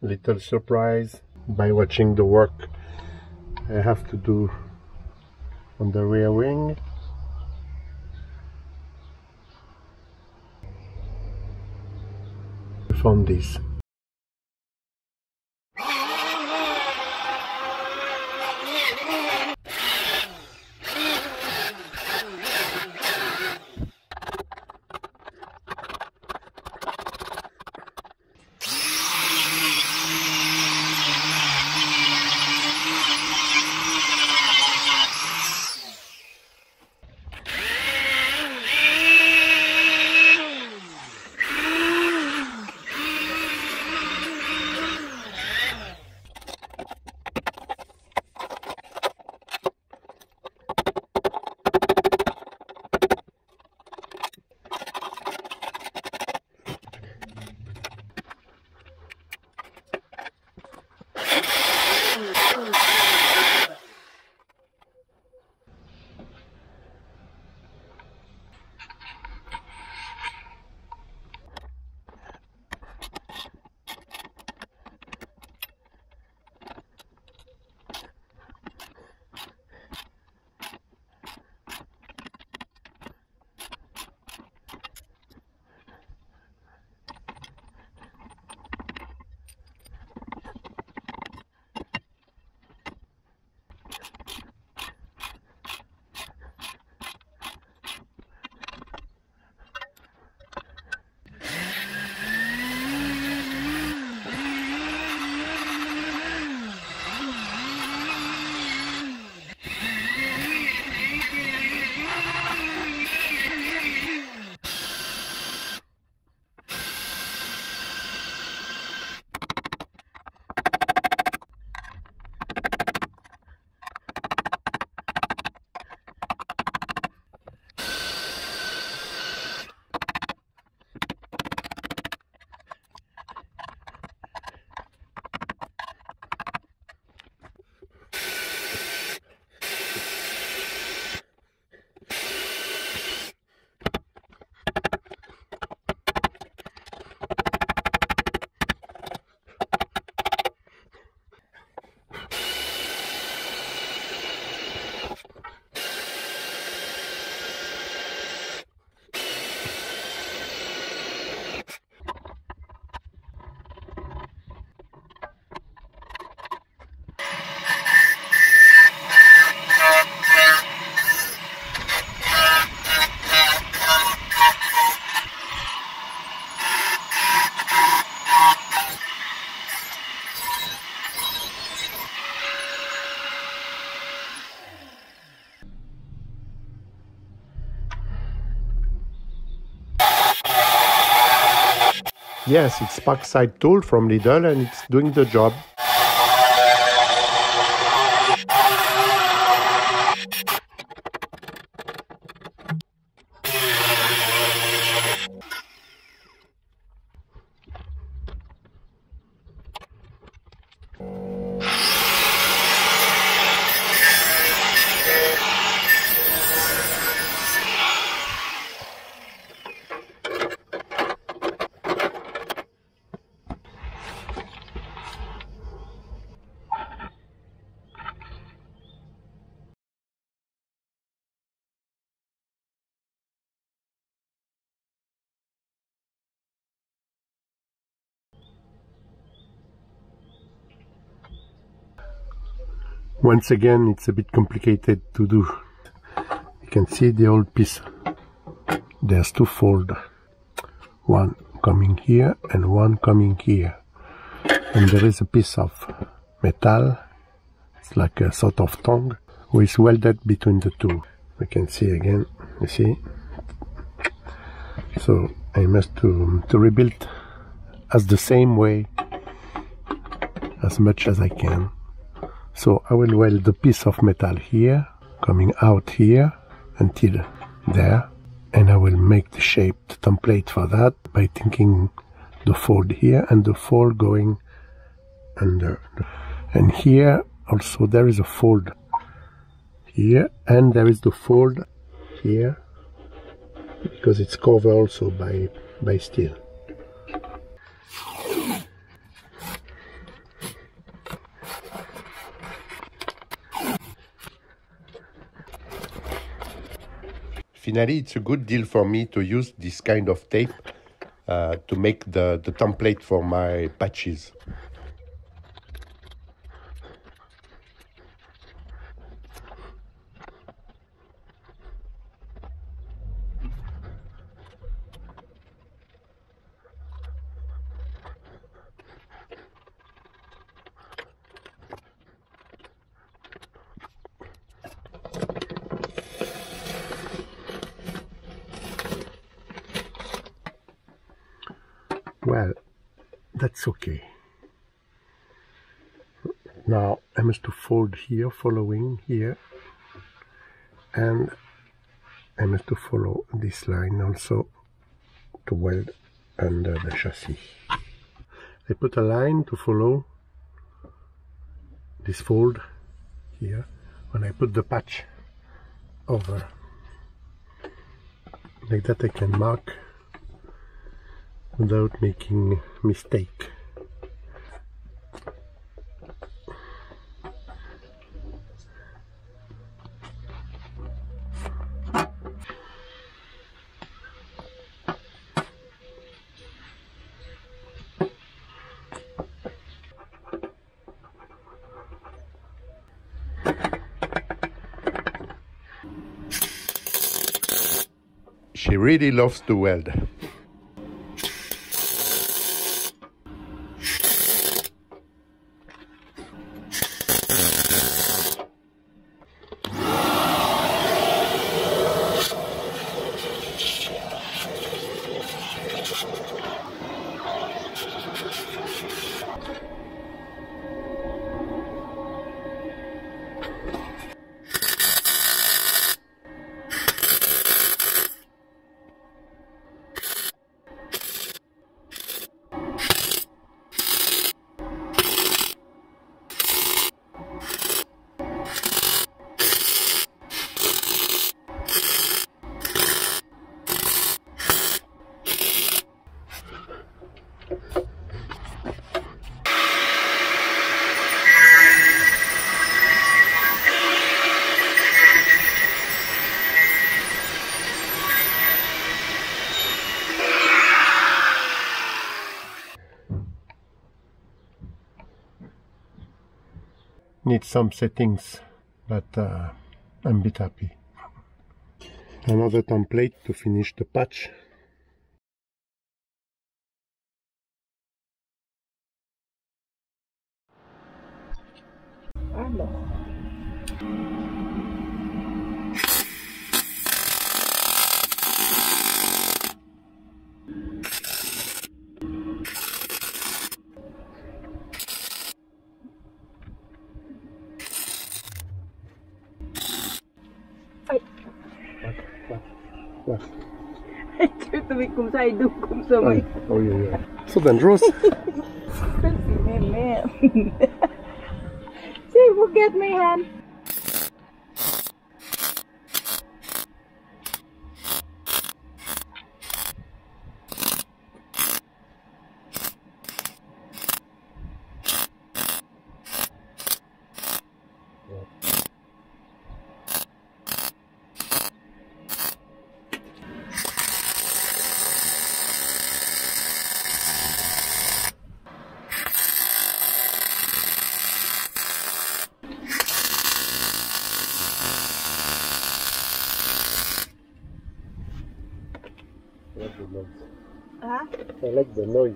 little surprise by watching the work I have to do on the rear wing. I found this. Yes, it's Parkside tool from Lidl and it's doing the job. Once again, it's a bit complicated to do. You can see the old piece. There's two folds. One coming here and one coming here. And there is a piece of metal. It's like a sort of tongue, which is welded between the two. We can see again, you see. So I must to rebuild as the same way as much as I can. So I will weld the piece of metal here, coming out here until there, and I will make the shape, the template for that by thinking the fold here and the fold going under. And here also there is a fold here, and there is the fold here because it's covered also by steel. Finally, it's a good deal for me to use this kind of tape to make the template for my patches. Well, that's okay. Now I must to fold here, following here, and I must to follow this line also to weld under the chassis. I put a line to follow this fold here when I put the patch over. Like that I can mark without making mistake. She really loves to weld. Need some settings, but I'm a bit happy. Another template to finish the patch. What? Oh yeah. So dangerous. See, forget me, hand. I like the noise.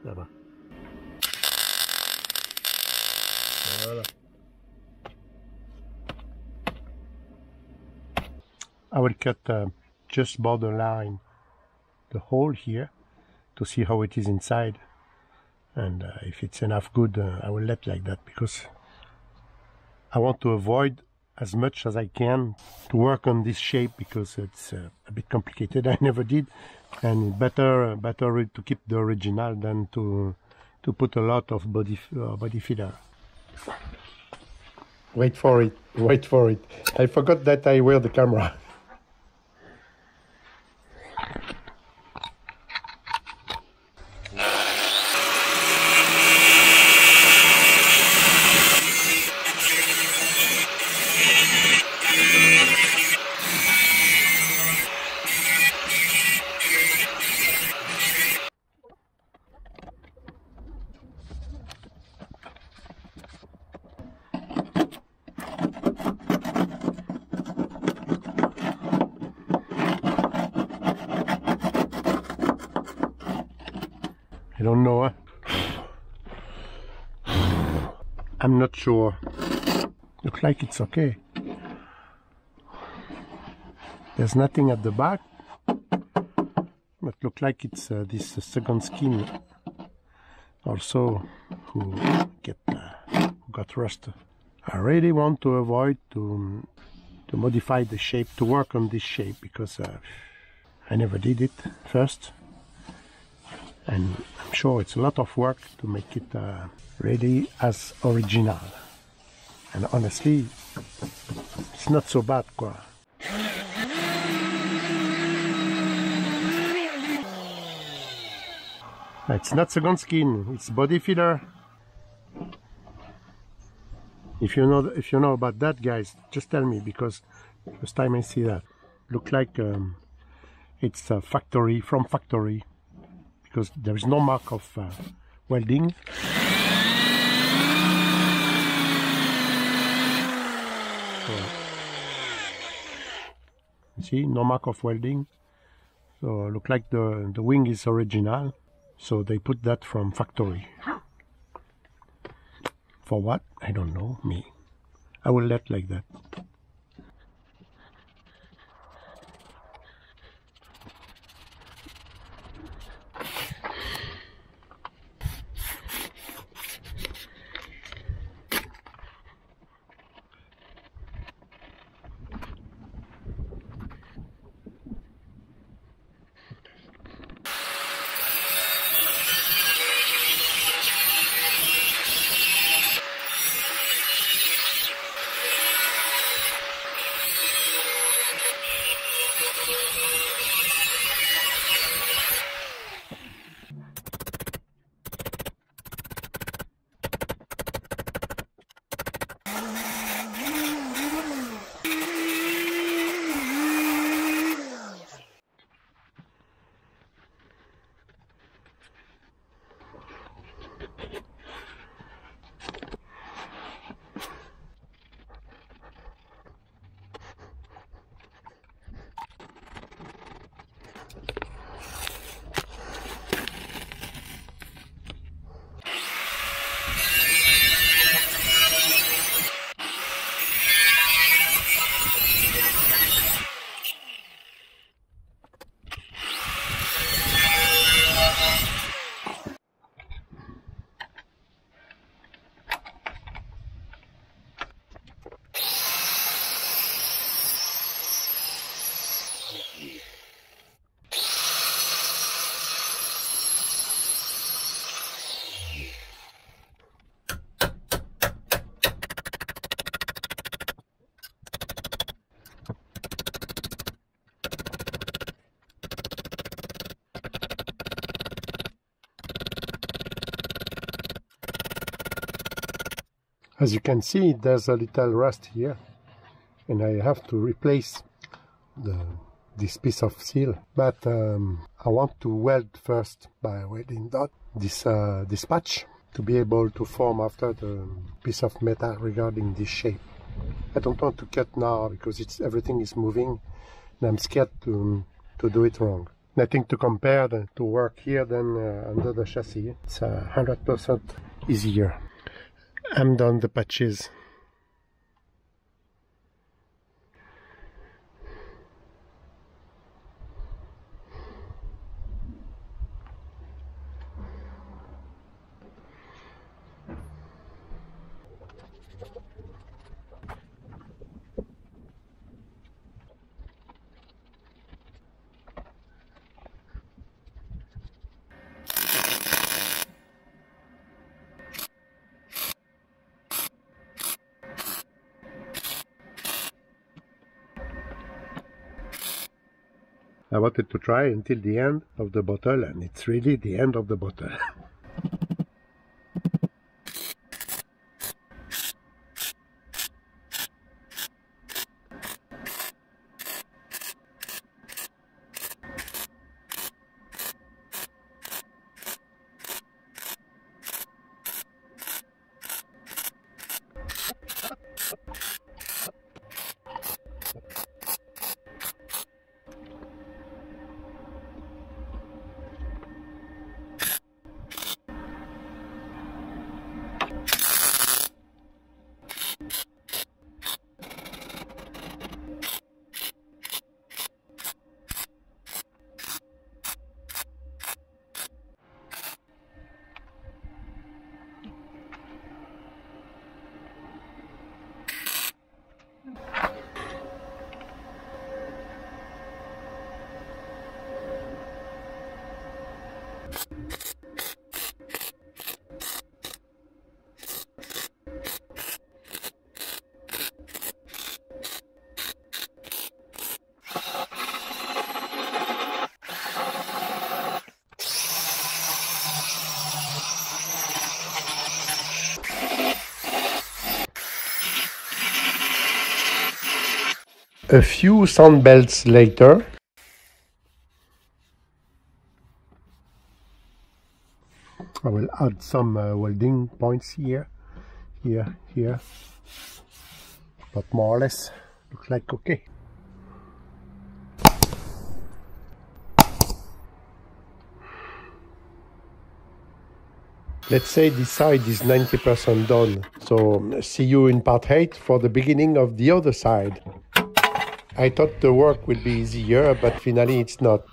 Là-bas. Voilà. I will cut just borderline the hole here to see how it is inside, and if it's enough good, I will let like that, because I want to avoid as much as I can to work on this shape, because it's a bit complicated. I never did, and better to keep the original than to put a lot of body filler. Wait for it, wait for it. I forgot that I wear the camera. I don't know. I'm not sure. Looks like it's okay. There's nothing at the back, but look like it's this second skin also who got rust. I really want to avoid to modify the shape, to work on this shape, because I never did it first. And I'm sure it's a lot of work to make it really as original. And honestly, it's not so bad, quoi. It's not second skin, it's body filler. If you know about that, guys, just tell me, because first time I see that. Look like it's a factory, from factory, because there is no mark of welding. So, you see, no mark of welding. So look like the wing is original. So they put that from factory. For what? I don't know, me. I will let like that. As you can see, there's a little rust here, and I have to replace this piece of seal. But I want to weld first by welding dot this patch to be able to form after the piece of metal regarding this shape. I don't want to cut now because everything is moving, and I'm scared to do it wrong. nothing to compare to work here than under the chassis. It's 100% easier. I'm done the patches. I wanted to try until the end of the bottle, and it's really the end of the bottle. A few sound belts later, I will add some welding points here, here, but more or less looks like okay. Let's say this side is 90% done, so see you in part 8 for the beginning of the other side. I thought the work would be easier, but finally it's not.